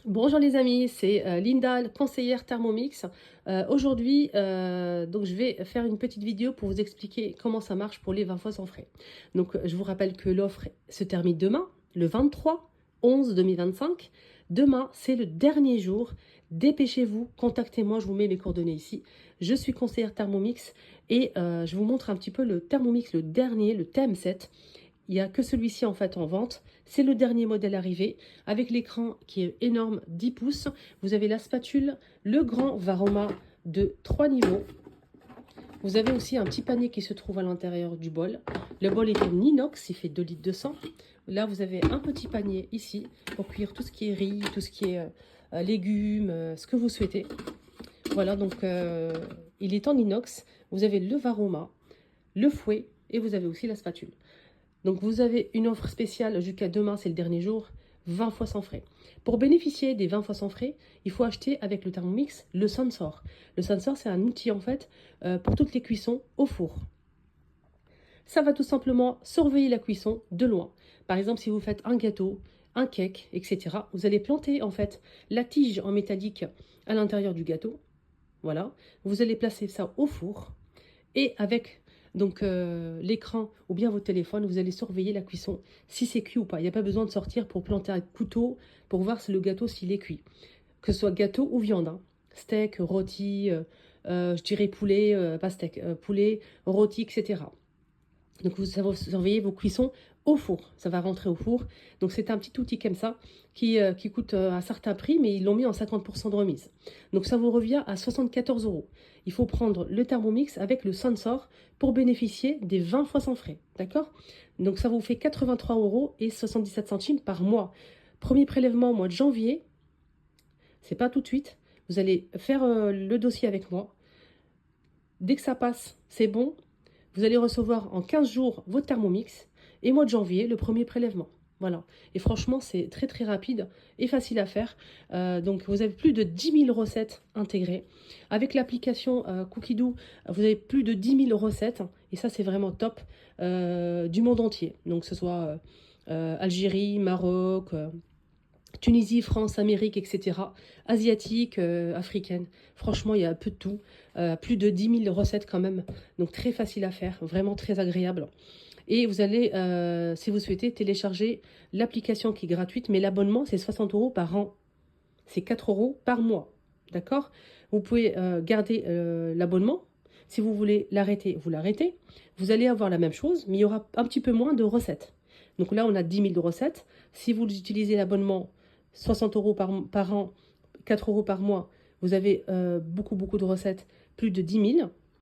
Bonjour les amis, c'est Linda, conseillère Thermomix. Aujourd'hui, donc je vais faire une petite vidéo pour vous expliquer comment ça marche pour les 20 fois sans frais. Donc je vous rappelle que l'offre se termine demain, le 23/11/2025. Demain, c'est le dernier jour. Dépêchez-vous, contactez-moi, je vous mets mes coordonnées ici. Je suis conseillère Thermomix et je vous montre un petit peu le Thermomix, le dernier, le TM7. Il n'y a que celui-ci en fait en vente. C'est le dernier modèle arrivé avec l'écran qui est énorme, 10 pouces. Vous avez la spatule, le grand Varoma de 3 niveaux. Vous avez aussi un petit panier qui se trouve à l'intérieur du bol. Le bol est en inox, il fait 2 litres 200. Là, vous avez un petit panier ici pour cuire tout ce qui est riz, tout ce qui est légumes, ce que vous souhaitez. Voilà, donc il est en inox. Vous avez le Varoma, le fouet et vous avez aussi la spatule. Donc vous avez une offre spéciale jusqu'à demain, c'est le dernier jour, 20 fois sans frais. Pour bénéficier des 20 fois sans frais, il faut acheter avec le Thermomix le Sensor. Le Sensor, c'est un outil en fait pour toutes les cuissons au four. Ça va tout simplement surveiller la cuisson de loin. Par exemple, si vous faites un gâteau, un cake, etc., vous allez planter en fait la tige en métallique à l'intérieur du gâteau. Voilà. Vous allez placer ça au four et avec donc l'écran ou bien votre téléphone, vous allez surveiller la cuisson, si c'est cuit ou pas. Il n'y a pas besoin de sortir pour planter un couteau pour voir si le gâteau s'il est cuit. Que ce soit gâteau ou viande, hein. Steak, rôti, je dirais poulet, pas steak, poulet, rôti, etc. Donc vous surveillez vos cuissons au four, ça va rentrer au four. Donc c'est un petit outil comme ça qui coûte un certain prix, mais ils l'ont mis en 50% de remise. Donc ça vous revient à 74 euros. Il faut prendre le Thermomix avec le Sensor pour bénéficier des 20 fois sans frais, d'accord? Donc ça vous fait 83 euros et 77 centimes par mois. Premier prélèvement au mois de janvier, c'est pas tout de suite. Vous allez faire le dossier avec moi. Dès que ça passe, c'est bon. Vous allez recevoir en 15 jours votre Thermomix et mois de janvier, le premier prélèvement. Voilà. Et franchement, c'est très très rapide et facile à faire. Donc, vous avez plus de 10 000 recettes intégrées. Avec l'application Cookidoo, vous avez plus de 10 000 recettes. Et ça, c'est vraiment top du monde entier. Donc, que ce soit Algérie, Maroc, Tunisie, France, Amérique, etc. Asiatique, africaine. Franchement, il y a un peu de tout. Plus de 10 000 recettes quand même. Donc très facile à faire, vraiment très agréable. Et vous allez, si vous souhaitez, télécharger l'application qui est gratuite, mais l'abonnement, c'est 60 euros par an. C'est 4 euros par mois. D'accord? Vous pouvez garder l'abonnement. Si vous voulez l'arrêter, vous l'arrêtez. Vous allez avoir la même chose, mais il y aura un petit peu moins de recettes. Donc là, on a 10 000 recettes. Si vous utilisez l'abonnement 60 euros par an, 4 euros par mois, vous avez beaucoup, beaucoup de recettes, plus de 10 000.